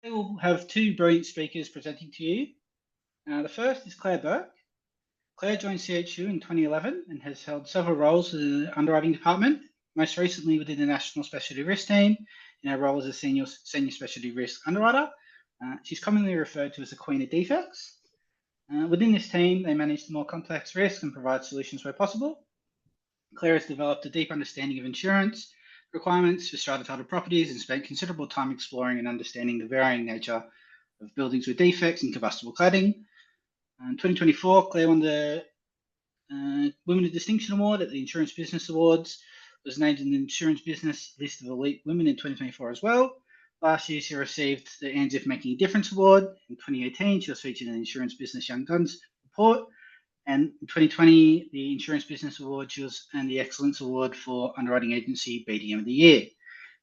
We will have two brilliant speakers presenting to you. The first is Claire Burke. Claire joined CHU in 2011 and has held several roles in the underwriting department, most recently within the National Specialty Risk Team in her role as a senior specialty risk underwriter. She's commonly referred to as the Queen of Defects. Within this team, they manage the more complex risks and provide solutions where possible. Claire has developed a deep understanding of insurance requirements for strata titled properties and spent considerable time exploring and understanding the varying nature of buildings with defects and combustible cladding. In 2024, Claire won the Women of Distinction Award at the Insurance Business Awards, was named in the Insurance Business list of elite women in 2024 as well. Last year, she received the ANZIIF Making a Difference Award. In 2018, she was featured in the Insurance Business Young Guns report. And in 2020, the Insurance Business Award, she was earned the Excellence Award for Underwriting Agency BDM of the Year.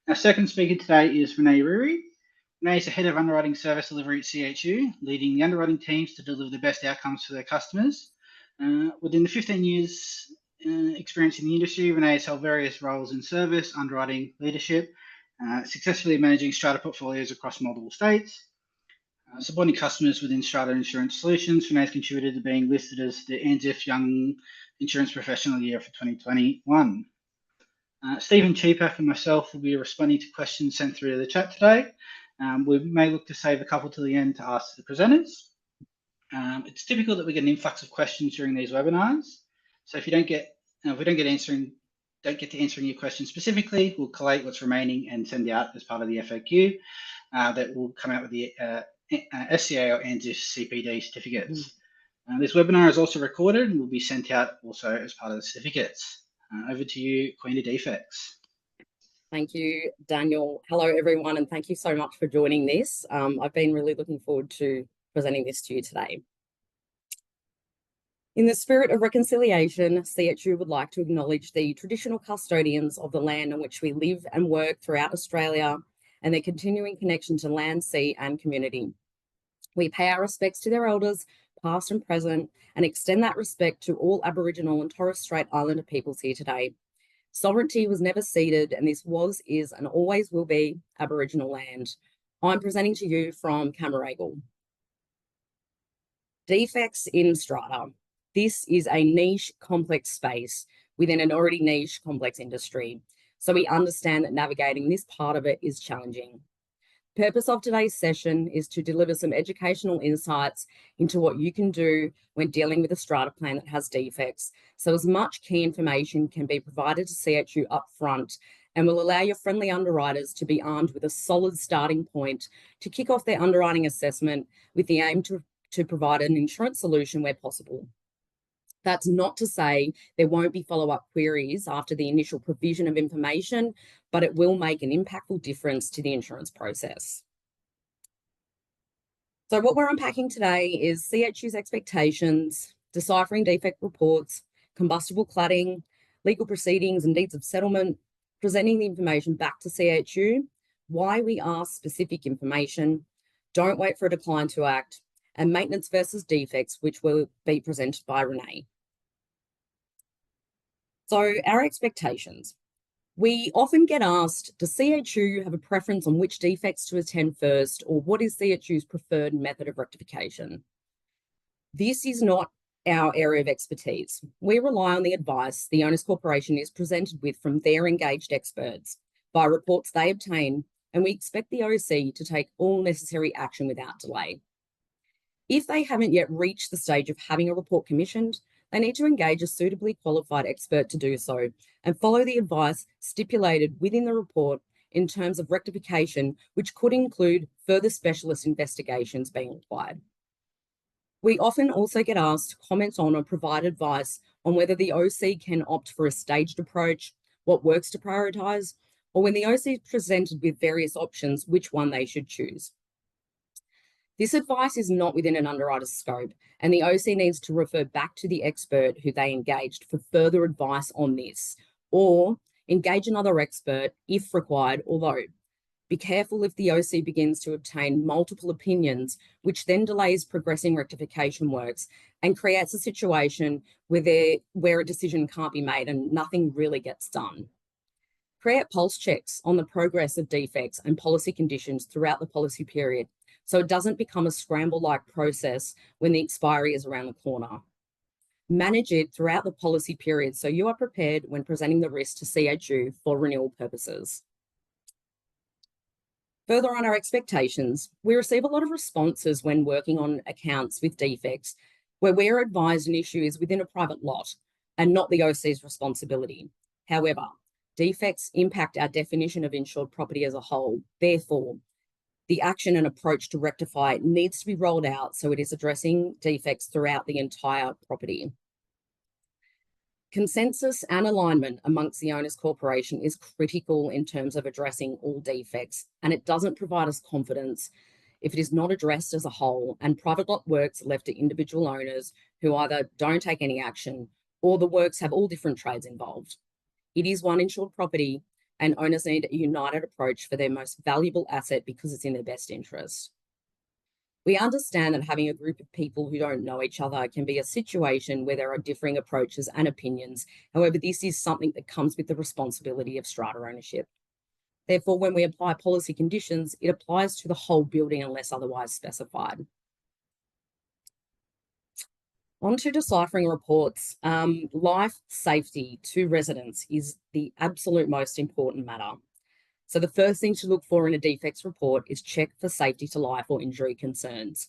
Our second speaker today is Renee Ruri. Renee is the Head of Underwriting Service Delivery at CHU, leading the underwriting teams to deliver the best outcomes for their customers. Within the 15 years experience in the industry, Renee has held various roles in service, underwriting, leadership, successfully managing strata portfolios across multiple states. Supporting customers within strata insurance solutions, Renee has contributed to being listed as the ANZIIF Young Insurance Professional of the Year for 2021. Stephen Cheapack and myself will be responding to questions sent through to the chat today. We may look to save a couple to the end to ask the presenters. It's typical that we get an influx of questions during these webinars. So if we don't get to answering your questions specifically, we'll collate what's remaining and send out as part of the FAQ that will come out with the SCA or ANZIIF CPD certificates. This webinar is also recorded and will be sent out also as part of the certificates. Over to you, Queen of Defects. Thank you, Daniel. Hello, everyone, and thank you so much for joining this. I've been really looking forward to presenting this to you today. In the spirit of reconciliation, CHU would like to acknowledge the traditional custodians of the land on which we live and work throughout Australia and their continuing connection to land, sea, and community. We pay our respects to their elders, past and present, and extend that respect to all Aboriginal and Torres Strait Islander peoples here today. Sovereignty was never ceded, and this was, is, and always will be Aboriginal land. I'm presenting to you from Camaragal. Defects in strata. This is a niche, complex space within an already niche, complex industry. So we understand that navigating this part of it is challenging. The purpose of today's session is to deliver some educational insights into what you can do when dealing with a strata plan that has defects, so as much key information can be provided to CHU up front and will allow your friendly underwriters to be armed with a solid starting point to kick off their underwriting assessment with the aim to provide an insurance solution where possible. That's not to say there won't be follow-up queries after the initial provision of information, but it will make an impactful difference to the insurance process. So what we're unpacking today is CHU's expectations, deciphering defect reports, combustible cladding, legal proceedings and deeds of settlement, presenting the information back to CHU, why we ask specific information, don't wait for a decline to act, and maintenance versus defects, which will be presented by Renee. So our expectations. We often get asked, does CHU have a preference on which defects to attend first, or what is CHU's preferred method of rectification? This is not our area of expertise. We rely on the advice the Owners Corporation is presented with from their engaged experts by reports they obtain, and we expect the OC to take all necessary action without delay. If they haven't yet reached the stage of having a report commissioned, they need to engage a suitably qualified expert to do so and follow the advice stipulated within the report in terms of rectification, which could include further specialist investigations being required. We often also get asked to comment on or provide advice on whether the OC can opt for a staged approach, what works to prioritise, or when the OC is presented with various options, which one they should choose. This advice is not within an underwriter's scope, and the OC needs to refer back to the expert who they engaged for further advice on this, or engage another expert if required, although be careful if the OC begins to obtain multiple opinions, which then delays progressing rectification works and creates a situation where a decision can't be made and nothing really gets done. Create pulse checks on the progress of defects and policy conditions throughout the policy period, so it doesn't become a scramble-like process when the expiry is around the corner. Manage it throughout the policy period so you are prepared when presenting the risk to CHU for renewal purposes. Further on our expectations, we receive a lot of responses when working on accounts with defects where we are advised an issue is within a private lot and not the OC's responsibility. However, defects impact our definition of insured property as a whole. Therefore, the action and approach to rectify it needs to be rolled out so it is addressing defects throughout the entire property. Consensus and alignment amongst the owners' corporation is critical in terms of addressing all defects, and it doesn't provide us confidence if it is not addressed as a whole and private lot works are left to individual owners who either don't take any action or the works have all different trades involved. It is one insured property, and owners need a united approach for their most valuable asset because it's in their best interest. We understand that having a group of people who don't know each other can be a situation where there are differing approaches and opinions. However, this is something that comes with the responsibility of strata ownership. Therefore, when we apply policy conditions, it applies to the whole building unless otherwise specified. On to deciphering reports. Life safety to residents is the absolute most important matter. So the first thing to look for in a defects report is check for safety to life or injury concerns.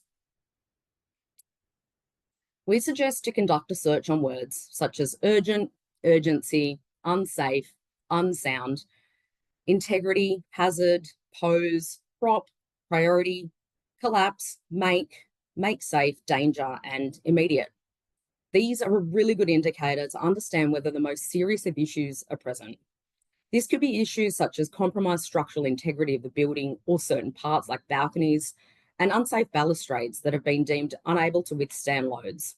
We suggest to conduct a search on words such as urgent, urgency, unsafe, unsound, integrity, hazard, pose, prop, priority, collapse, make safe, danger, and immediate. These are a really good indicator to understand whether the most serious of issues are present. This could be issues such as compromised structural integrity of the building or certain parts like balconies and unsafe balustrades that have been deemed unable to withstand loads.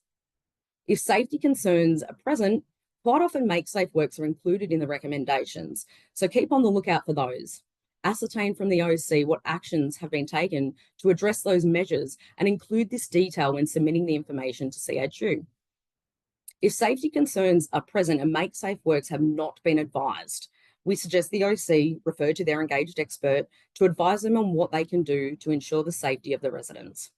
If safety concerns are present, quite often make safe works are included in the recommendations, so keep on the lookout for those. Ascertain from the OC what actions have been taken to address those measures and include this detail when submitting the information to CHU. If safety concerns are present and make safe works have not been advised, we suggest the OC refer to their engaged expert to advise them on what they can do to ensure the safety of the residents.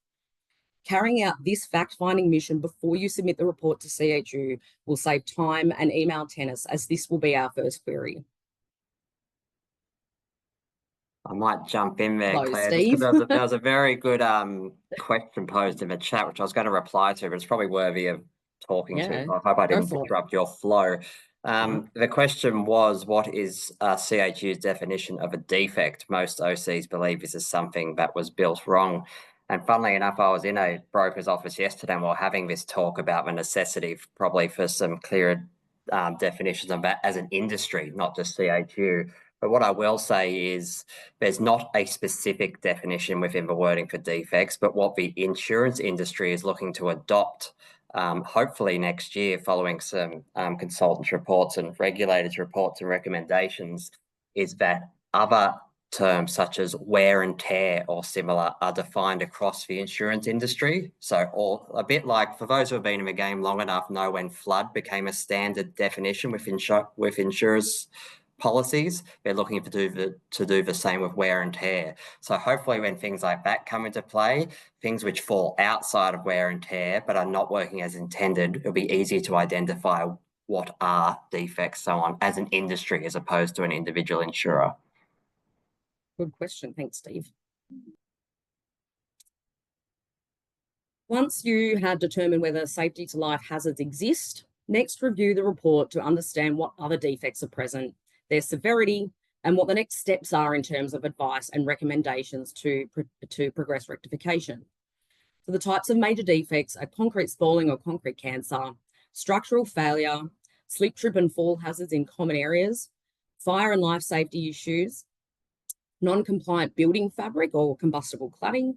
Carrying out this fact-finding mission before you submit the report to CHU will save time and email tennis, as this will be our first query. I might jump in there, Hello, Claire. Steve. There was a very good question posed in the chat, which I was going to reply to, but it's probably worthy of talking to. I hope I didn't interrupt your flow. The question was, what is CHU's definition of a defect? Most OCs believe this is something that was built wrong. And funnily enough, I was in a broker's office yesterday and we were having this talk about the necessity probably for some clearer definitions of that as an industry, not just CHU. But what I will say is there's not a specific definition within the wording for defects, but what the insurance industry is looking to adopt hopefully next year, following some consultants' reports and regulators' reports and recommendations, is that other terms such as wear and tear or similar are defined across the insurance industry. So a bit like, for those who have been in the game long enough, know when flood became a standard definition with insurers' policies, they're looking to do the same with wear and tear. So hopefully when things like that come into play, things which fall outside of wear and tear but are not working as intended, it'll be easy to identify what are defects, so on, as an industry as opposed to an individual insurer. Good question. Thanks, Steve. Once you have determined whether safety to life hazards exist, next review the report to understand what other defects are present, their severity, and what the next steps are in terms of advice and recommendations to progress rectification. So the types of major defects are concrete spalling or concrete cancer, structural failure, slip, trip and fall hazards in common areas, fire and life safety issues, non-compliant building fabric or combustible cladding,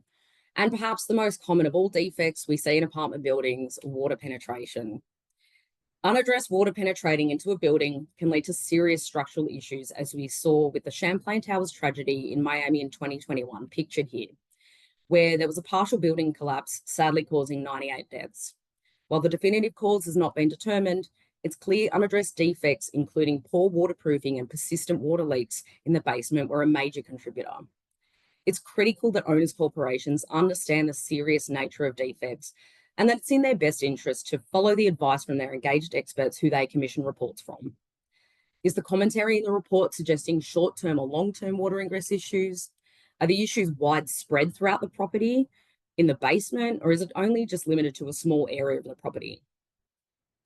and perhaps the most common of all defects we see in apartment buildings, water penetration. Unaddressed water penetrating into a building can lead to serious structural issues, as we saw with the Champlain Towers tragedy in Miami in 2021, pictured here, where there was a partial building collapse, sadly causing 98 deaths. While the definitive cause has not been determined, It's clear unaddressed defects, including poor waterproofing and persistent water leaks in the basement, were a major contributor. It's critical that owners' corporations understand the serious nature of defects and that it's in their best interest to follow the advice from their engaged experts who they commission reports from. Is the commentary in the report suggesting short-term or long-term water ingress issues? Are the issues widespread throughout the property, in the basement, or is it only just limited to a small area of the property?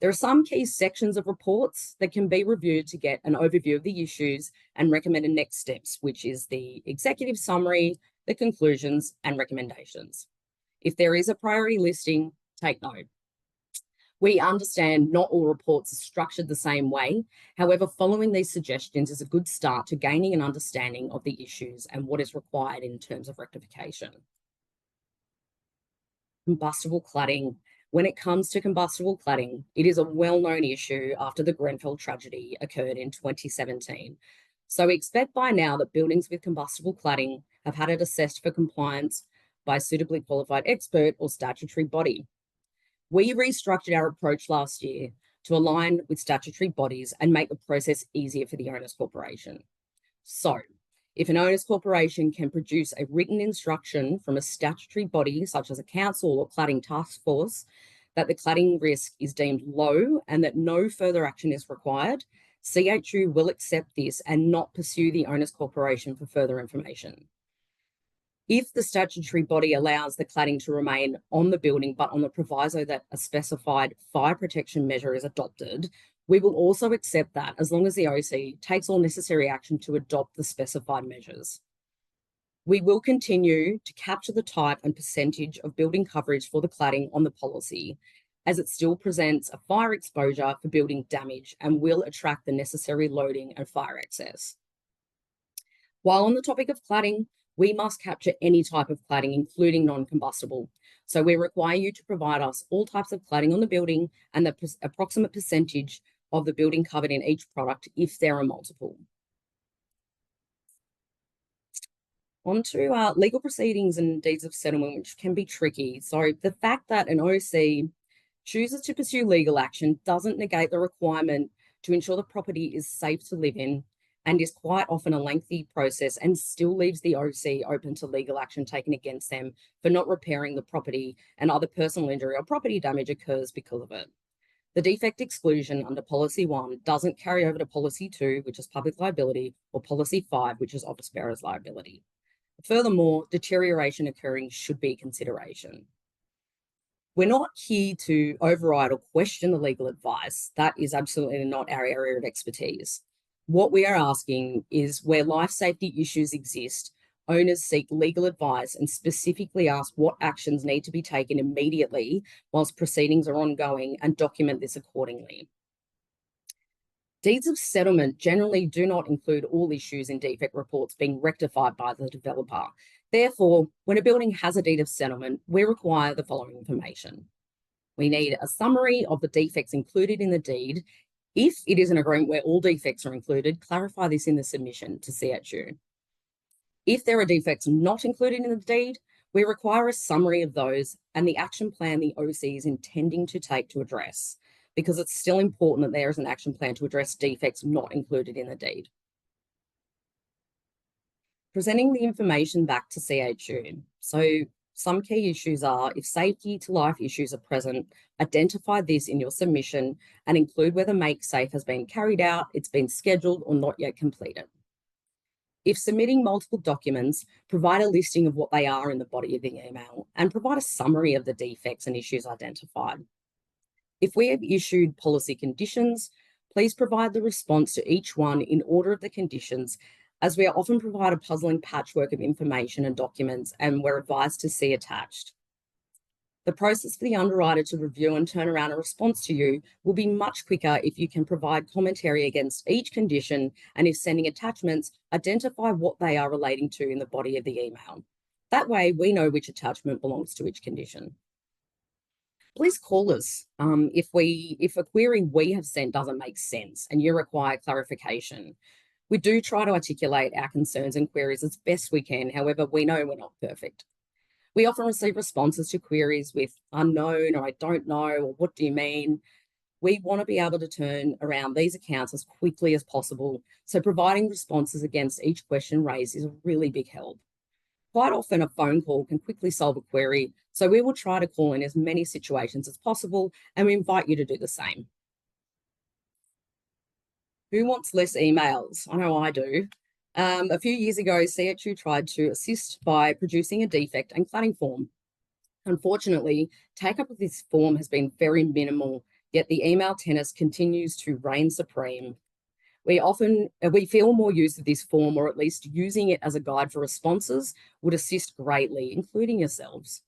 There are some key sections of reports that can be reviewed to get an overview of the issues and recommended next steps, which is the executive summary, the conclusions, and recommendations. If there is a priority listing, take note. We understand not all reports are structured the same way. However, following these suggestions is a good start to gaining an understanding of the issues and what is required in terms of rectification. Combustible cladding. When it comes to combustible cladding, it is a well-known issue after the Grenfell tragedy occurred in 2017. So we expect by now that buildings with combustible cladding have had it assessed for compliance by a suitably qualified expert or statutory body. We restructured our approach last year to align with statutory bodies and make the process easier for the owners' corporation. So, if an owners' corporation can produce a written instruction from a statutory body, such as a council or cladding task force, that the cladding risk is deemed low and that no further action is required, CHU will accept this and not pursue the owners' corporation for further information. If the statutory body allows the cladding to remain on the building, but on the proviso that a specified fire protection measure is adopted, we will also accept that as long as the OC takes all necessary action to adopt the specified measures. We will continue to capture the type and percentage of building coverage for the cladding on the policy, as it still presents a fire exposure for building damage and will attract the necessary loading and fire access. While on the topic of cladding, we must capture any type of cladding, including non-combustible. So we require you to provide us all types of cladding on the building and the approximate percentage of the building covered in each product if there are multiple. On to legal proceedings and deeds of settlement, which can be tricky. So the fact that an OC chooses to pursue legal action doesn't negate the requirement to ensure the property is safe to live in, and is quite often a lengthy process and still leaves the OC open to legal action taken against them for not repairing the property and other personal injury or property damage occurs because of it. The defect exclusion under Policy 1 doesn't carry over to Policy 2, which is public liability, or Policy 5, which is office bearer's liability. Furthermore, deterioration occurring should be a consideration. We're not here to override or question the legal advice. That is absolutely not our area of expertise. What we are asking is where life safety issues exist, owners seek legal advice and specifically ask what actions need to be taken immediately whilst proceedings are ongoing, and document this accordingly. Deeds of settlement generally do not include all issues in defect reports being rectified by the developer. Therefore, when a building has a deed of settlement, we require the following information. We need a summary of the defects included in the deed. If it is an agreement where all defects are included, clarify this in the submission to CHU. If there are defects not included in the deed, we require a summary of those and the action plan the OC is intending to take to address, because it's still important that there is an action plan to address defects not included in the deed. Presenting the information back to CHU. So some key issues are, if safety to life issues are present, identify this in your submission and include whether make safe has been carried out, it's been scheduled, or not yet completed. If submitting multiple documents, provide a listing of what they are in the body of the email and provide a summary of the defects and issues identified. If we have issued policy conditions, please provide the response to each one in order of the conditions, as we are often provide a puzzling patchwork of information and documents, and we're advised to see attached. The process for the underwriter to review and turn around a response to you will be much quicker if you can provide commentary against each condition, and if sending attachments, identify what they are relating to in the body of the email. That way we know which attachment belongs to which condition. Please call us if a query we have sent doesn't make sense and you require clarification. We do try to articulate our concerns and queries as best we can. However, we know we're not perfect. We often receive responses to queries with unknown, or I don't know, or what do you mean? We want to be able to turn around these accounts as quickly as possible, so providing responses against each question raised is a really big help. Quite often a phone call can quickly solve a query, so we will try to call in as many situations as possible, and we invite you to do the same. Who wants less emails? I know I do. A few years ago, CHU tried to assist by producing a defect and cladding form. Unfortunately, take-up of this form has been very minimal, yet the email tennis continues to reign supreme. We feel more use of this form, or at least using it as a guide for responses, would assist greatly, including yourselves.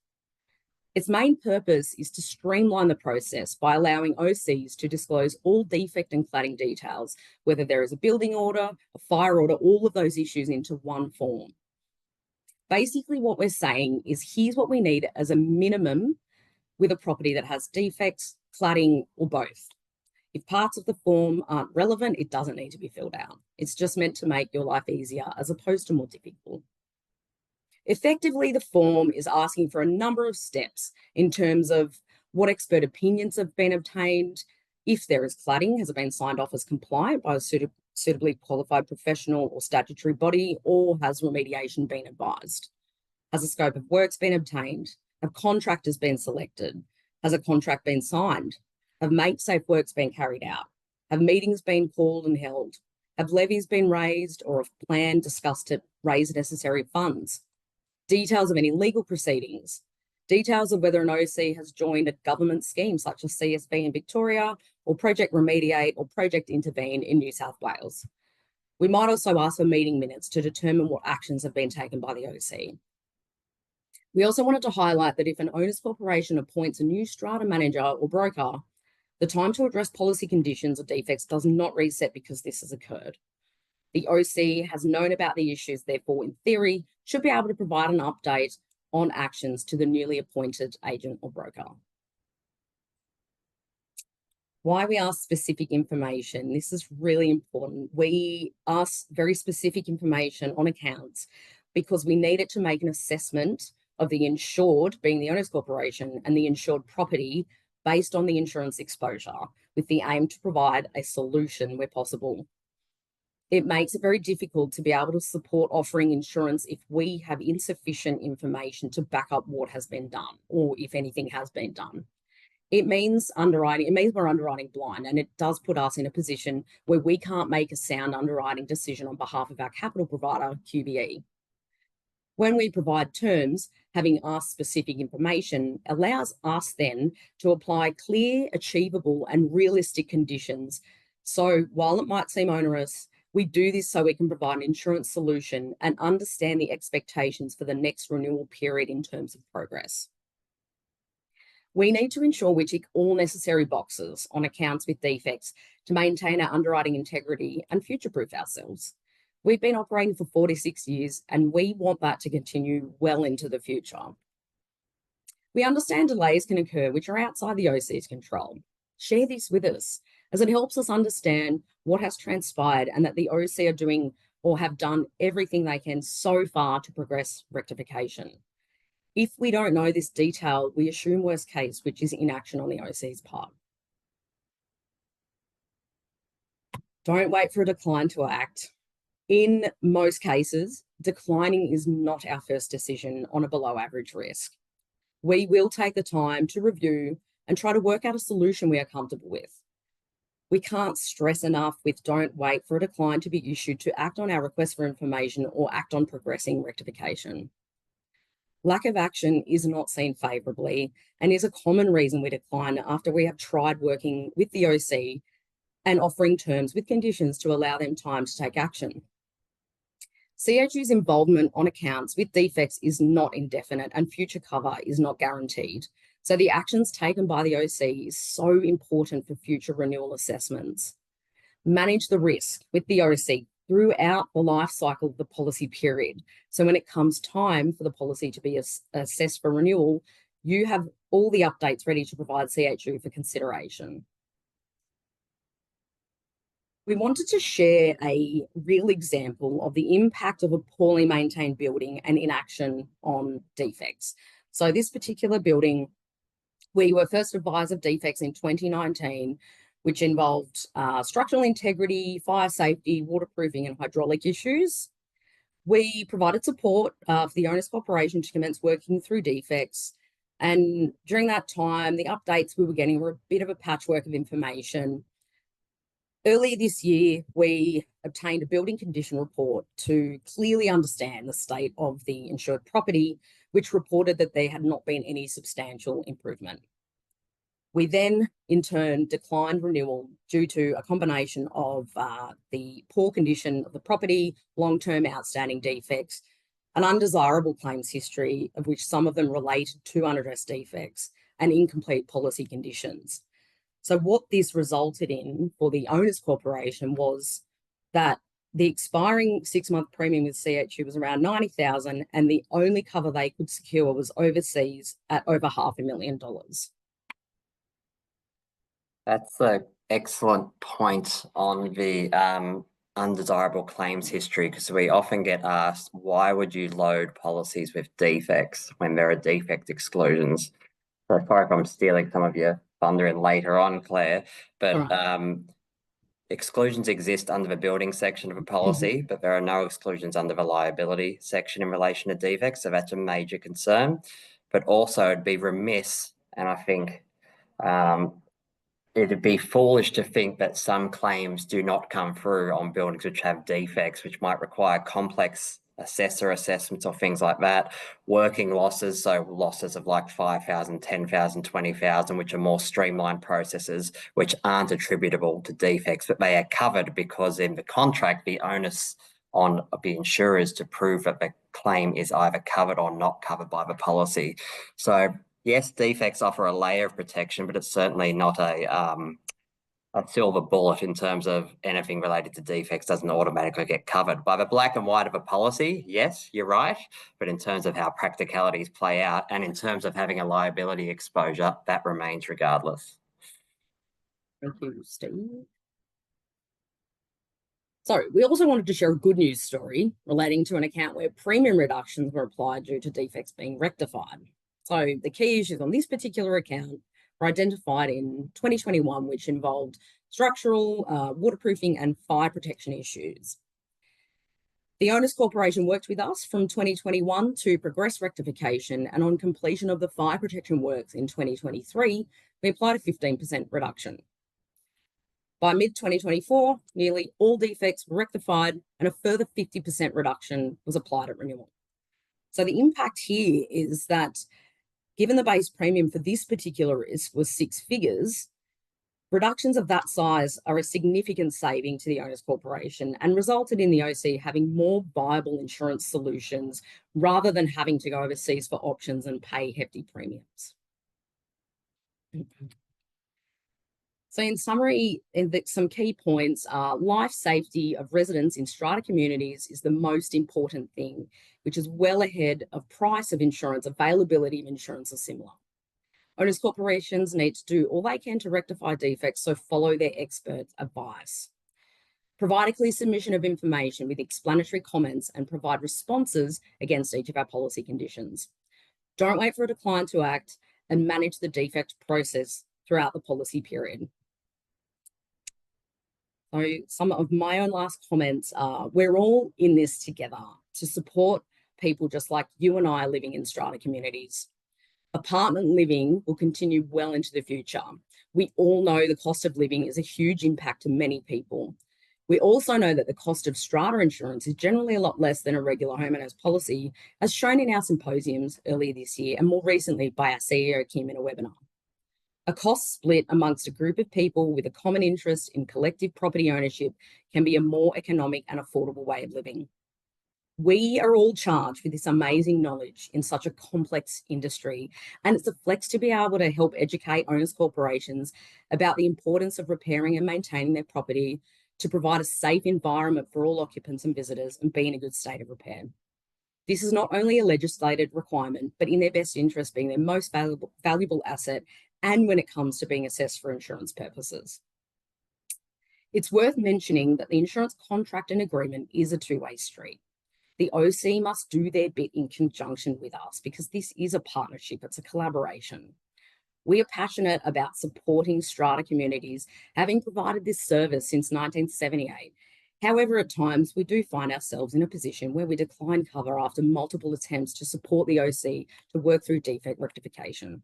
Its main purpose is to streamline the process by allowing OCs to disclose all defect and cladding details, whether there is a building order, a fire order, all of those issues into one form. Basically, what we're saying is here's what we need as a minimum with a property that has defects, cladding, or both. If parts of the form aren't relevant, it doesn't need to be filled out. It's just meant to make your life easier as opposed to more difficult. Effectively, the form is asking for a number of steps in terms of what expert opinions have been obtained, if there is cladding, has it been signed off as compliant by a suitably qualified professional or statutory body, or has remediation been advised? Has a scope of works been obtained? Have contractors been selected? Has a contract been signed? Have make-safe works been carried out? Have meetings been called and held? Have levies been raised, or have plan discussed to raise necessary funds? Details of any legal proceedings, details of whether an OC has joined a government scheme such as CSB in Victoria, or Project Remediate or Project Intervene in New South Wales. We might also ask for meeting minutes to determine what actions have been taken by the OC. We also wanted to highlight that if an owner's corporation appoints a new strata manager or broker, the time to address policy conditions or defects does not reset because this has occurred. The OC has known about the issues, therefore, in theory, should be able to provide an update on actions to the newly appointed agent or broker. Why we ask specific information. This is really important. We ask very specific information on accounts because we need it to make an assessment of the insured, being the owner's corporation, and the insured property based on the insurance exposure, with the aim to provide a solution where possible. It makes it very difficult to be able to support offering insurance if we have insufficient information to back up what has been done, or if anything has been done. It means we're underwriting blind, and it does put us in a position where we can't make a sound underwriting decision on behalf of our capital provider, QBE. When we provide terms, having asked specific information allows us then to apply clear, achievable, and realistic conditions. So while it might seem onerous, we do this so we can provide an insurance solution and understand the expectations for the next renewal period in terms of progress. We need to ensure we tick all necessary boxes on accounts with defects to maintain our underwriting integrity and future-proof ourselves. We've been operating for 46 years, and we want that to continue well into the future. We understand delays can occur which are outside the OC's control. Share this with us, as it helps us understand what has transpired and that the OC are doing or have done everything they can so far to progress rectification. If we don't know this detail, we assume worst case, which is inaction on the OC's part. Don't wait for a decline to act. In most cases, declining is not our first decision on a below average risk. We will take the time to review and try to work out a solution we are comfortable with. We can't stress enough with don't wait for a decline to be issued to act on our request for information or act on progressing rectification. Lack of action is not seen favourably and is a common reason we decline after we have tried working with the OC and offering terms with conditions to allow them time to take action. CHU's involvement on accounts with defects is not indefinite and future cover is not guaranteed. So the actions taken by the OC is so important for future renewal assessments. Manage the risk with the OC throughout the life cycle of the policy period. So when it comes time for the policy to be assessed for renewal, you have all the updates ready to provide CHU for consideration. We wanted to share a real example of the impact of a poorly maintained building and inaction on defects. So this particular building, we were first advised of defects in 2019 which involved structural integrity, fire safety, waterproofing, and hydraulic issues. We provided support for the owners corporation to commence working through defects. And during that time, the updates we were getting were a bit of a patchwork of information. Earlier this year, we obtained a building condition report to clearly understand the state of the insured property, which reported that there had not been any substantial improvement. We then, in turn, declined renewal due to a combination of the poor condition of the property, long-term outstanding defects, an undesirable claims history, of which some of them related to unaddressed defects, and incomplete policy conditions. So what this resulted in for the owners corporation was that the expiring 6-month premium with CHU was around $90,000, and the only cover they could secure was overseas at over $500,000. That's an excellent point on the undesirable claims history, because we often get asked, why would you load policies with defects when there are defect exclusions? So sorry if I'm stealing some of your thunder in later on, Claire, but exclusions exist under the building section of a policy, but there are no exclusions under the liability section in relation to defects. So that's a major concern. But also it'd be remiss, and I think it'd be foolish to think that some claims do not come through on buildings which have defects, which might require complex assessor assessments or things like that. Working losses, so losses of like 5,000, 10,000, 20,000, which are more streamlined processes, which aren't attributable to defects, but they are covered because in the contract, the onus on the insurers to prove that the claim is either covered or not covered by the policy. So yes, defects offer a layer of protection, but it's certainly not a silver bullet in terms of anything related to defects doesn't automatically get covered. By the black and white of a policy, yes, you're right. But in terms of how practicalities play out and in terms of having a liability exposure, that remains regardless. Thank you, Steve. So we also wanted to share a good news story relating to an account where premium reductions were applied due to defects being rectified. So the key issues on this particular account were identified in 2021, which involved structural, waterproofing, and fire protection issues. The owners corporation worked with us from 2021 to progress rectification, and on completion of the fire protection works in 2023, we applied a 15% reduction. By mid-2024, nearly all defects were rectified, and a further 50% reduction was applied at renewal. So the impact here is that given the base premium for this particular risk was 6 figures, reductions of that size are a significant saving to the owners corporation and resulted in the OC having more viable insurance solutions rather than having to go overseas for options and pay hefty premiums. So in summary, some key points are life safety of residents in strata communities is the most important thing, which is well ahead of price of insurance, availability of insurance are similar. Owners corporations need to do all they can to rectify defects, so follow their expert advice. Provide a clear submission of information with explanatory comments and provide responses against each of our policy conditions. Don't wait for a decline to act and manage the defect process throughout the policy period. So some of my own last comments are, we're all in this together to support people just like you and I living in strata communities. Apartment living will continue well into the future. We all know the cost of living is a huge impact to many people. We also know that the cost of strata insurance is generally a lot less than a regular homeowners policy, as shown in our symposiums earlier this year and more recently by our CEO, Kim, in a webinar. A cost split amongst a group of people with a common interest in collective property ownership can be a more economic and affordable way of living. We are all charged with this amazing knowledge in such a complex industry, and it's a flex to be able to help educate owners corporations about the importance of repairing and maintaining their property to provide a safe environment for all occupants and visitors and be in a good state of repair. This is not only a legislated requirement, but in their best interest being their most valuable asset, and when it comes to being assessed for insurance purposes. It's worth mentioning that the insurance contract and agreement is a two-way street. The OC must do their bit in conjunction with us because this is a partnership, it's a collaboration. We are passionate about supporting strata communities, having provided this service since 1978. However, at times we do find ourselves in a position where we decline cover after multiple attempts to support the OC to work through defect rectification.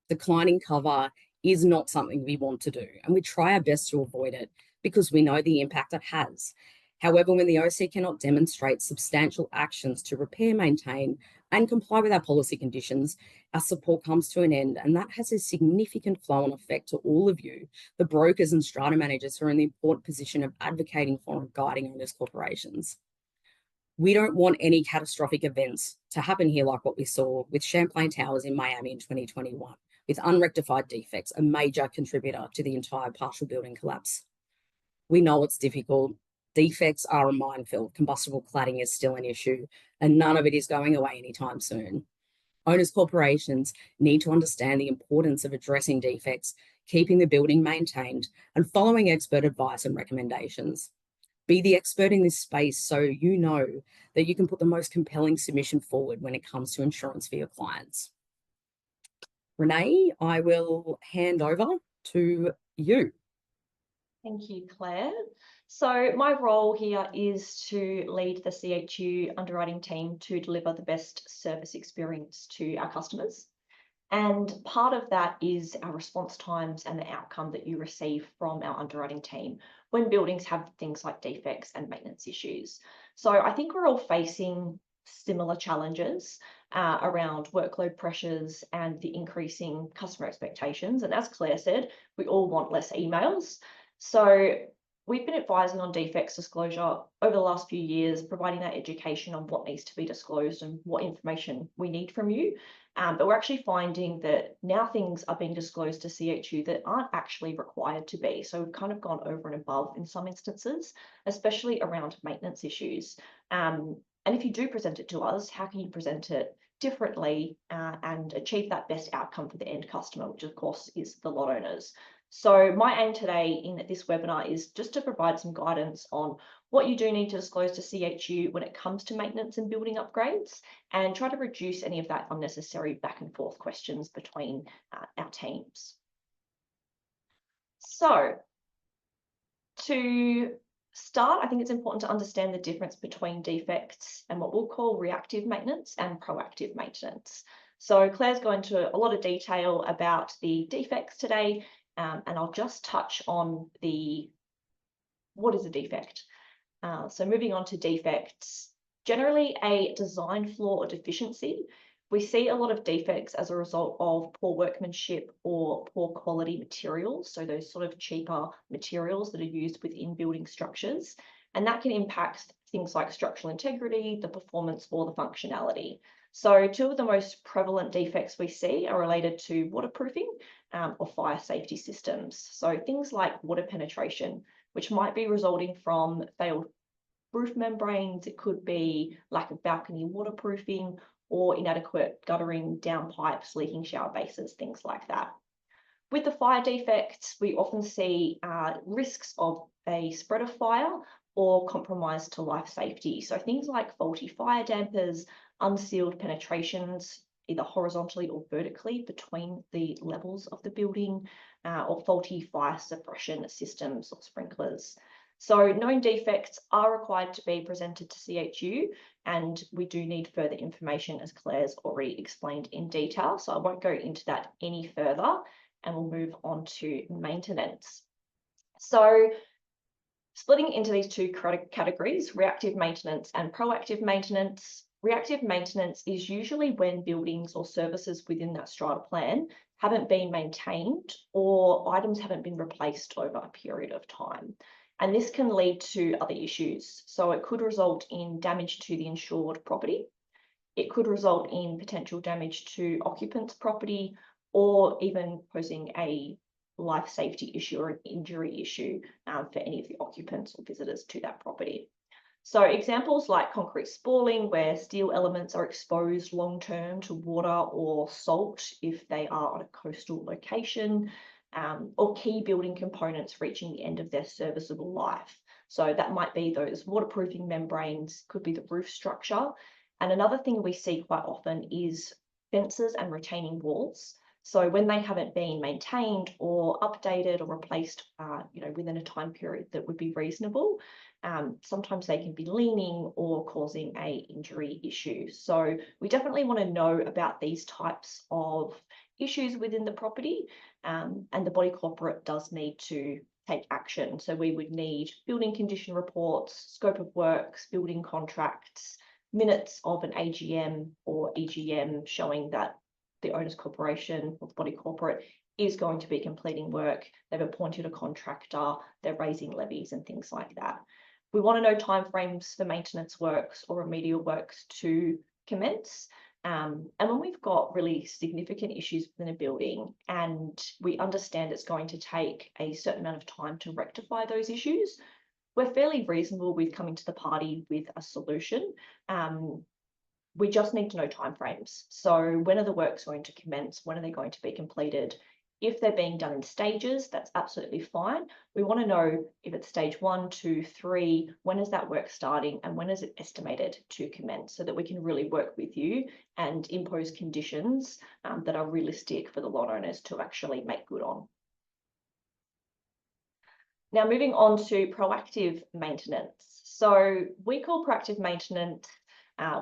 Declining cover is not something we want to do, and we try our best to avoid it because we know the impact it has. However, when the OC cannot demonstrate substantial actions to repair, maintain, and comply with our policy conditions, our support comes to an end, and that has a significant flow-on effect to all of you, the brokers and strata managers who are in the important position of advocating for and guiding owners corporations. We don't want any catastrophic events to happen here like what we saw with Champlain Towers in Miami in 2021, with unrectified defects, a major contributor to the entire partial building collapse. We know it's difficult. Defects are a minefield. Combustible cladding is still an issue, and none of it is going away anytime soon. Owners corporations need to understand the importance of addressing defects, keeping the building maintained, and following expert advice and recommendations. Be the expert in this space so you know that you can put the most compelling submission forward when it comes to insurance for your clients. Renee, I will hand over to you. Thank you, Claire. So my role here is to lead the CHU underwriting team to deliver the best service experience to our customers. And part of that is our response times and the outcome that you receive from our underwriting team when buildings have things like defects and maintenance issues. So I think we're all facing similar challenges around workload pressures and the increasing customer expectations. And as Claire said, we all want less emails. So we've been advising on defects disclosure over the last few years, providing that education on what needs to be disclosed and what information we need from you. But we're actually finding that now things are being disclosed to CHU that aren't actually required to be. So we've kind of gone over and above in some instances, especially around maintenance issues. And if you do present it to us, how can you present it differently and achieve that best outcome for the end customer, which of course is the lot owners. So my aim today in this webinar is just to provide some guidance on what you do need to disclose to CHU when it comes to maintenance and building upgrades, and try to reduce any of that unnecessary back and forth questions between our teams. So to start, I think it's important to understand the difference between defects and what we'll call reactive maintenance and proactive maintenance. So Claire's going into a lot of detail about the defects today, and I'll just touch on what is a defect. So moving on to defects, generally a design flaw or deficiency. We see a lot of defects as a result of poor workmanship or poor quality materials, so those sort of cheaper materials that are used within building structures, and that can impact things like structural integrity, the performance, or the functionality. So two of the most prevalent defects we see are related to waterproofing or fire safety systems. So things like water penetration, which might be resulting from failed roof membranes. It could be lack of balcony waterproofing or inadequate guttering, downpipes, leaking shower bases, things like that. With the fire defects, we often see risks of a spread of fire or compromise to life safety. So things like faulty fire dampers, unsealed penetrations, either horizontally or vertically between the levels of the building, or faulty fire suppression systems or sprinklers. So known defects are required to be presented to CHU, and we do need further information, as Claire's already explained in detail. So I won't go into that any further, and we'll move on to maintenance. So splitting into these two categories, reactive maintenance and proactive maintenance. Reactive maintenance is usually when buildings or services within that strata plan haven't been maintained or items haven't been replaced over a period of time. And this can lead to other issues. So it could result in damage to the insured property. It could result in potential damage to occupants' property, or even posing a life safety issue or an injury issue for any of the occupants or visitors to that property. So examples like concrete spalling, where steel elements are exposed long-term to water or salt if they are on a coastal location, or key building components reaching the end of their serviceable life. So that might be those waterproofing membranes, could be the roof structure. And another thing we see quite often is fences and retaining walls. So when they haven't been maintained or updated or replaced, within a time period that would be reasonable, sometimes they can be leaning or causing a injury issue. So we definitely want to know about these types of issues within the property, and the body corporate does need to take action. So we would need building condition reports, scope of works, building contracts, minutes of an AGM or EGM showing that the owners corporation or the body corporate is going to be completing work. They've appointed a contractor, they're raising levies and things like that. We want to know timeframes for maintenance works or remedial works to commence. And when we've got really significant issues within a building and we understand it's going to take a certain amount of time to rectify those issues, we're fairly reasonable with coming to the party with a solution. We just need to know timeframes. So when are the works going to commence? When are they going to be completed? If they're being done in stages, that's absolutely fine. We want to know if it's stage 1, 2, 3, when is that work starting and when is it estimated to commence, so that we can really work with you and impose conditions that are realistic for the lot owners to actually make good on. Now, moving on to proactive maintenance. So we call proactive maintenance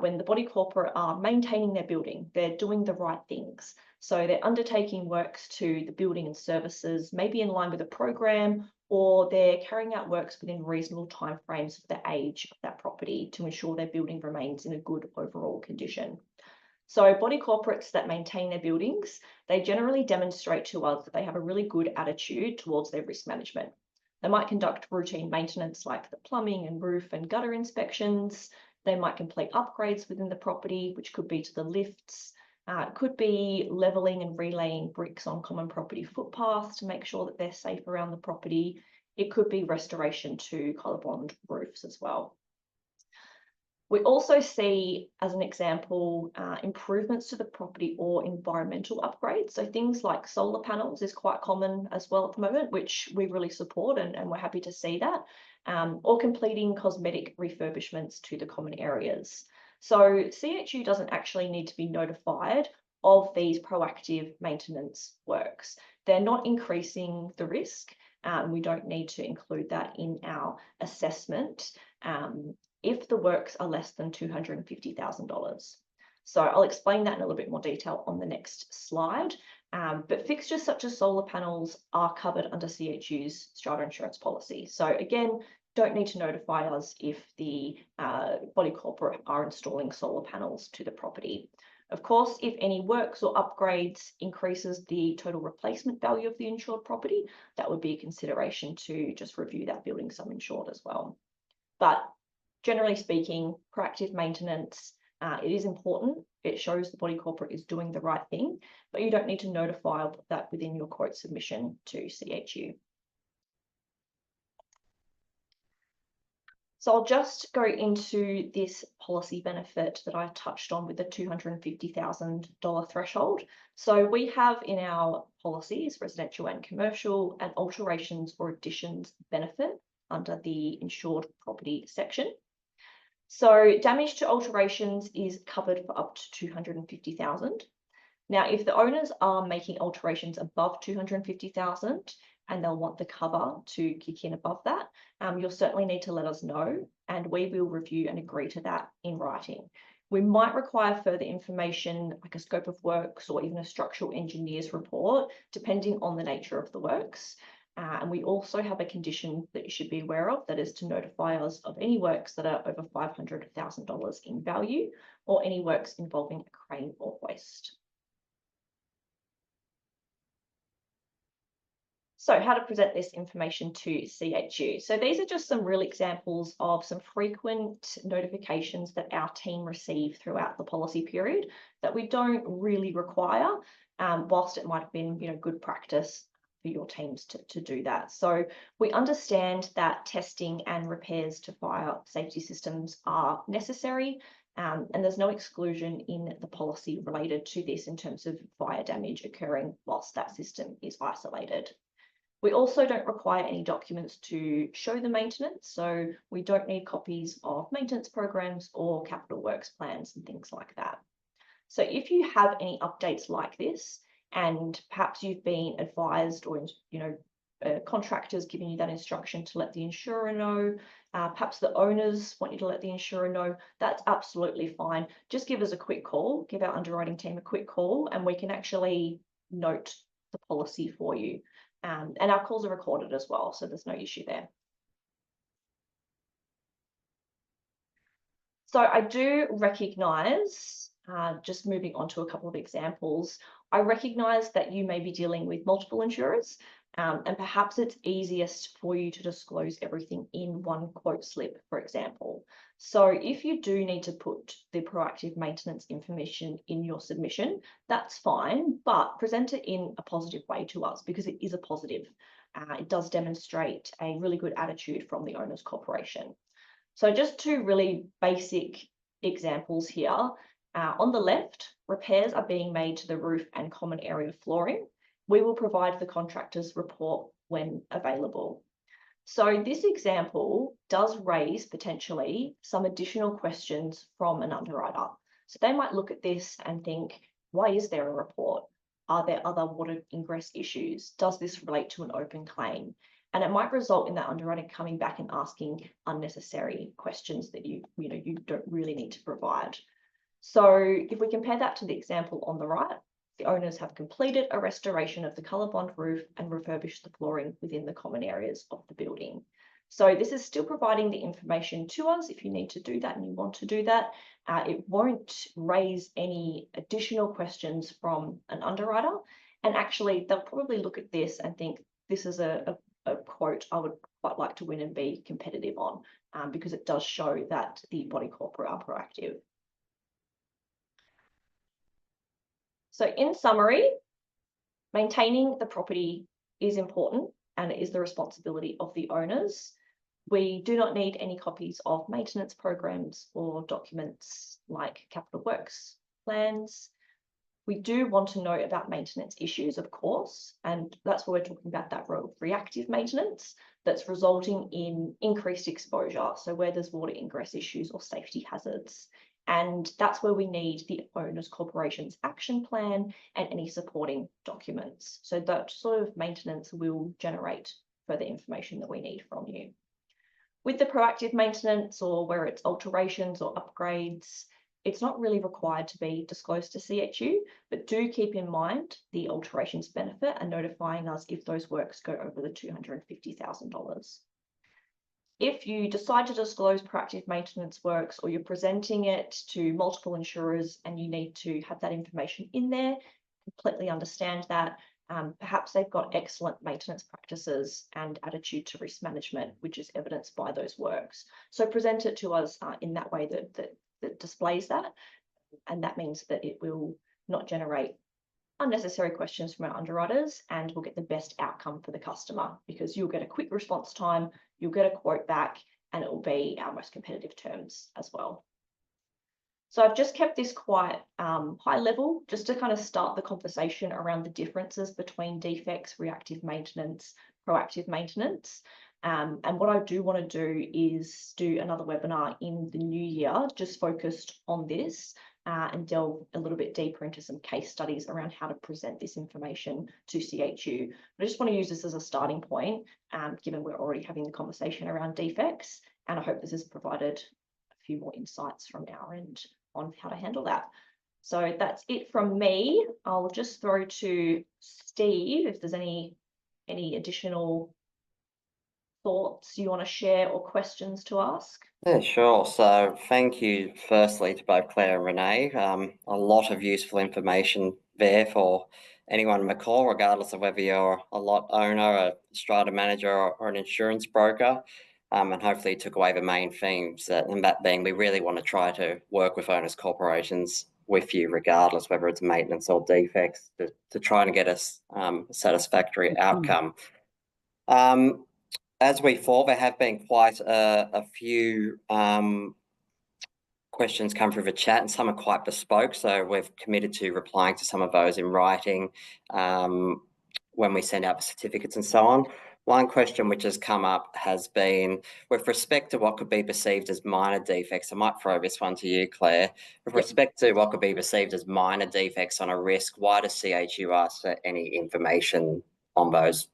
when the body corporate are maintaining their building, they're doing the right things. So they're undertaking works to the building and services, maybe in line with a program, or they're carrying out works within reasonable timeframes for the age of that property to ensure their building remains in a good overall condition. So body corporates that maintain their buildings, they generally demonstrate to us that they have a really good attitude towards their risk management. They might conduct routine maintenance like the plumbing and roof and gutter inspections. They might complete upgrades within the property, which could be to the lifts. It could be levelling and relaying bricks on common property footpaths to make sure that they're safe around the property. It could be restoration to colour-bond roofs as well. We also see, as an example, improvements to the property or environmental upgrades. So things like solar panels is quite common as well at the moment, which we really support and we're happy to see that, or completing cosmetic refurbishments to the common areas. So CHU doesn't actually need to be notified of these proactive maintenance works. They're not increasing the risk, and we don't need to include that in our assessment if the works are less than $250,000. So I'll explain that in a little bit more detail on the next slide. But fixtures such as solar panels are covered under CHU's strata insurance policy. So again, don't need to notify us if the body corporate are installing solar panels to the property. Of course, if any works or upgrades increases the total replacement value of the insured property, that would be a consideration to just review that building sum insured as well. But generally speaking, proactive maintenance, it is important. It shows the body corporate is doing the right thing, but you don't need to notify that within your quote submission to CHU. So I'll just go into this policy benefit that I touched on with the $250,000 threshold. So we have in our policies, residential and commercial, an alterations or additions benefit under the insured property section. So damage to alterations is covered for up to $250,000. Now, if the owners are making alterations above $250,000 and they'll want the cover to kick in above that, you'll certainly need to let us know and we will review and agree to that in writing. We might require further information like a scope of works or even a structural engineer's report, depending on the nature of the works. And we also have a condition that you should be aware of, that is to notify us of any works that are over $500,000 in value or any works involving a crane or hoist. So how to present this information to CHU. So these are just some real examples of some frequent notifications that our team receive throughout the policy period that we don't really require, whilst it might have been good practice for your teams to do that. So we understand that testing and repairs to fire safety systems are necessary, and there's no exclusion in the policy related to this in terms of fire damage occurring whilst that system is isolated. We also don't require any documents to show the maintenance, so we don't need copies of maintenance programs or capital works plans and things like that. So if you have any updates like this, and perhaps you've been advised, or contractors giving you that instruction to let the insurer know. Perhaps the owners want you to let the insurer know. That's absolutely fine. Just give us a quick call, give our underwriting team a quick call, and we can actually note the policy for you. And our calls are recorded as well, so there's no issue there. So I do recognise, just moving on to a couple of examples, I recognise that you may be dealing with multiple insurers, and perhaps it's easiest for you to disclose everything in one quote slip, for example. So if you do need to put the proactive maintenance information in your submission, that's fine, but present it in a positive way to us, because it is a positive. It does demonstrate a really good attitude from the owner's corporation. So just two really basic examples here. On the left, repairs are being made to the roof and common area flooring. We will provide the contractor's report when available. So this example does raise potentially some additional questions from an underwriter. So they might look at this and think, why is there a report? Are there other water ingress issues? Does this relate to an open claim? And it might result in that underwriter coming back and asking unnecessary questions that you don't really need to provide. So if we compare that to the example on the right, the owners have completed a restoration of the ColourBond roof and refurbished the flooring within the common areas of the building. So this is still providing the information to us if you need to do that and you want to do that. It won't raise any additional questions from an underwriter. And actually, they'll probably look at this and think, this is a quote I would quite like to win and be competitive on, because it does show that the body corporate are proactive. So in summary, maintaining the property is important and it is the responsibility of the owners. We do not need any copies of maintenance programs or documents like capital works plans. We do want to know about maintenance issues, of course, and that's where we're talking about that reactive maintenance that's resulting in increased exposure. So where there's water ingress issues or safety hazards. And that's where we need the owner's corporation's action plan and any supporting documents. So that sort of maintenance will generate further information that we need from you. With the proactive maintenance, or where it's alterations or upgrades, it's not really required to be disclosed to CHU, but do keep in mind the alterations benefit and notifying us if those works go over the $250,000. If you decide to disclose proactive maintenance works, or you're presenting it to multiple insurers and you need to have that information in there, completely understand that. Perhaps they've got excellent maintenance practices and attitude to risk management, which is evidenced by those works. So present it to us in that way that displays that. And that means that it will not generate unnecessary questions from our underwriters, and we'll get the best outcome for the customer, because you'll get a quick response time, you'll get a quote back, and it will be our most competitive terms as well. So I've just kept this quite high level, just to kind of start the conversation around the differences between defects, reactive maintenance, proactive maintenance. And what I do want to do is do another webinar in the new year, just focused on this, and delve a little bit deeper into some case studies around how to present this information to CHU. But I just want to use this as a starting point, given we're already having the conversation around defects, and I hope this has provided a few more insights from our end on how to handle that. So that's it from me. I'll just throw to Steve if there's any additional thoughts you want to share or questions to ask. Yeah, sure. So thank you firstly to both Claire and Renee. A lot of useful information there for anyone on the call, regardless of whether you're a lot owner, a strata manager, or an insurance broker. And hopefully took away the main themes, and that being, we really want to try to work with owners corporations with you, regardless whether it's maintenance or defects, to try and get us a satisfactory outcome. As we thought, there have been quite a few questions come through the chat, and some are quite bespoke, so we've committed to replying to some of those in writing when we send out the certificates and so on. One question which has come up has been with respect to what could be perceived as minor defects. I might throw this one to you, Claire. With respect to what could be perceived as minor defects on a risk, why does CHU ask for any information on those?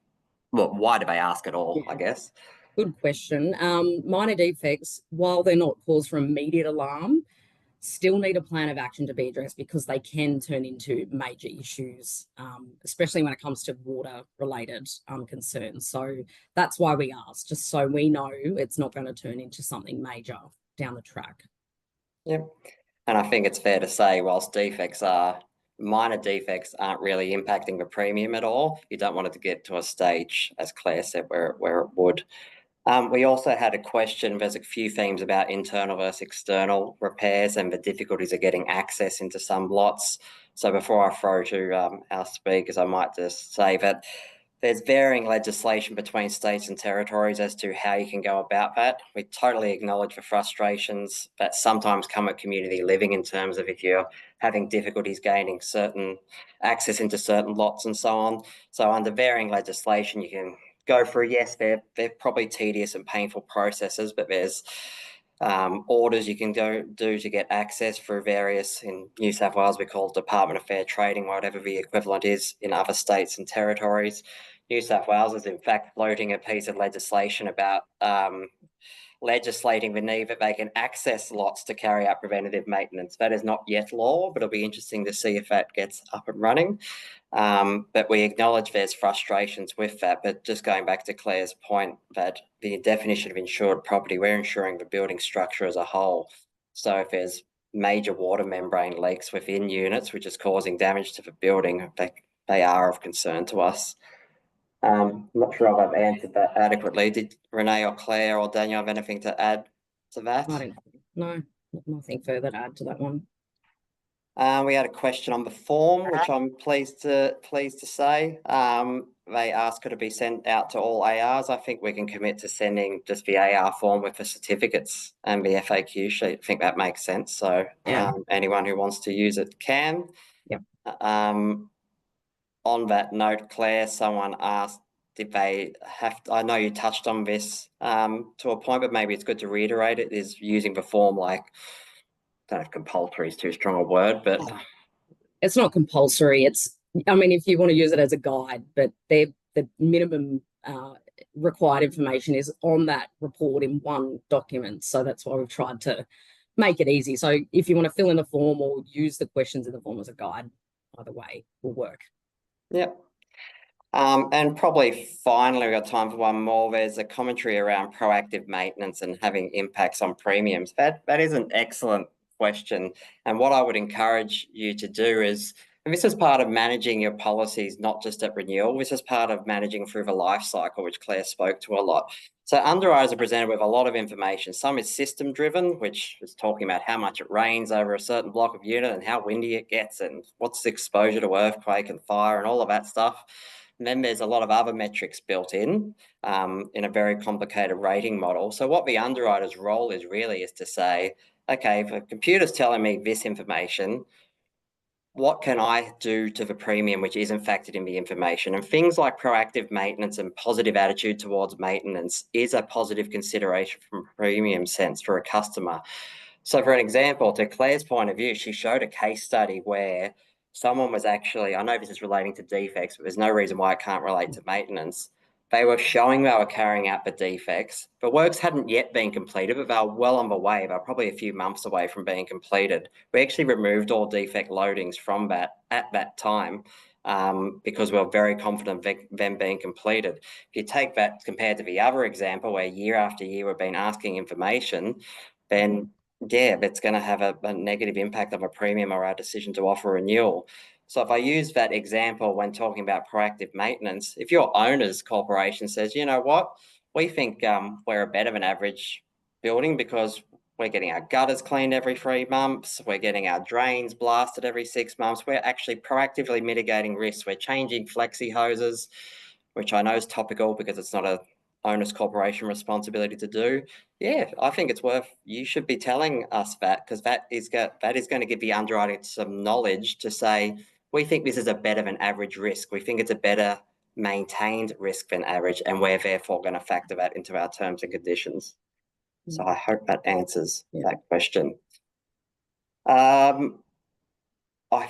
Well, why do they ask at all, I guess? Good question. Minor defects, while they're not cause for immediate alarm, still need a plan of action to be addressed because they can turn into major issues, especially when it comes to water-related concerns. So that's why we ask, just so we know it's not going to turn into something major down the track. Yep. And I think it's fair to say, whilst minor defects aren't really impacting the premium at all, you don't want it to get to a stage, as Claire said, where it would. We also had a question, there's a few themes about internal versus external repairs and the difficulties of getting access into some lots. So before I throw to our speakers, I might just say that there's varying legislation between states and territories as to how you can go about that. We totally acknowledge the frustrations that sometimes come with community living in terms of if you're having difficulties gaining certain access into certain lots and so on. So under varying legislation, you can go through, yes, they're probably tedious and painful processes, but there's orders you can go do to get access through various, in New South Wales, we call it Department of Fair Trading, whatever the equivalent is in other states and territories. New South Wales is in fact floating a piece of legislation about legislating the need that they can access lots to carry out preventative maintenance. That is not yet law, but it'll be interesting to see if that gets up and running. But we acknowledge there's frustrations with that. But just going back to Claire's point that the definition of insured property, we're insuring the building structure as a whole. So if there's major water membrane leaks within units, which is causing damage to the building, they are of concern to us. I'm not sure if I've answered that adequately. Did Renee or Claire or Daniel have anything to add to that? No, nothing further to add to that one. We had a question on the form, which I'm pleased to say. They asked could it be sent out to all ARs. I think we can commit to sending just the AR form with the certificates and the FAQ sheet. I think that makes sense. So anyone who wants to use it can. Yep. On that note, Claire, someone asked, did they have to, I know you touched on this to a point, but maybe it's good to reiterate it, is using the form like, I don't know if compulsory is too strong a word, but... It's not compulsory. I mean, if you want to use it as a guide, but the minimum required information is on that report in one document. So that's why we've tried to make it easy. So if you want to fill in a form or use the questions in the form as a guide, either way will work. Yep. And probably finally, we've got time for one more. There's a commentary around proactive maintenance and having impacts on premiums. That is an excellent question. And what I would encourage you to do is, and this is part of managing your policies, not just at renewal, this is part of managing through the life cycle, which Claire spoke to a lot. So underwriters are presented with a lot of information. Some is system driven, which is talking about how much it rains over a certain block of unit and how windy it gets and what's the exposure to earthquake and fire and all of that stuff. And then there's a lot of other metrics built in a very complicated rating model. So what the underwriter's role is really is to say, okay, if a computer's telling me this information, what can I do to the premium which isn't factored in the information? And things like proactive maintenance and positive attitude towards maintenance is a positive consideration from a premium sense for a customer. So for an example, to Claire's point of view, she showed a case study where someone was actually, I know this is relating to defects, but there's no reason why it can't relate to maintenance. They were showing they were carrying out the defects. The works hadn't yet been completed, but they were well on the way. They were probably a few months away from being completed. We actually removed all defect loadings from that at that time because we were very confident of them being completed. If you take that compared to the other example where year after year we've been asking information, then yeah, that's going to have a negative impact on a premium or our decision to offer renewal. So if I use that example when talking about proactive maintenance, if your owner's corporation says, you know what, we think we're a better than average building because we're getting our gutters cleaned every 3 months, we're getting our drains blasted every 6 months, we're actually proactively mitigating risks, we're changing flexi hoses, which I know is topical because it's not a owner's corporation responsibility to do. Yeah, I think it's worth, you should be telling us that because that is going to give the underwriting some knowledge to say, we think this is a better than average risk. We think it's a better maintained risk than average, and we're therefore going to factor that into our terms and conditions. So I hope that answers that question. I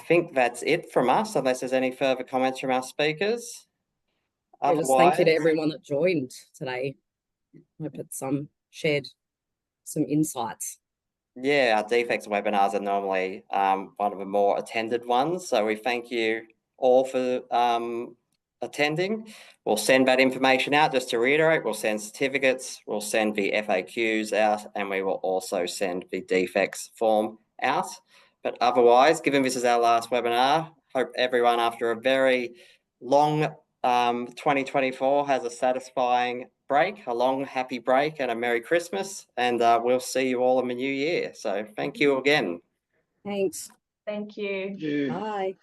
think that's it from us, unless there's any further comments from our speakers. Just thank you to everyone that joined today. I hope it's shared some insights. Yeah, our defects webinars are normally one of the more attended ones. So we thank you all for attending. We'll send that information out. Just to reiterate, we'll send certificates, we'll send the FAQs out, and we will also send the defects form out. But otherwise, given this is our last webinar, hope everyone after a very long 2024 has a satisfying break, a long happy break, and a Merry Christmas, and we'll see you all in the new year. So thank you again. Thanks. Thank you. Yeah. Bye.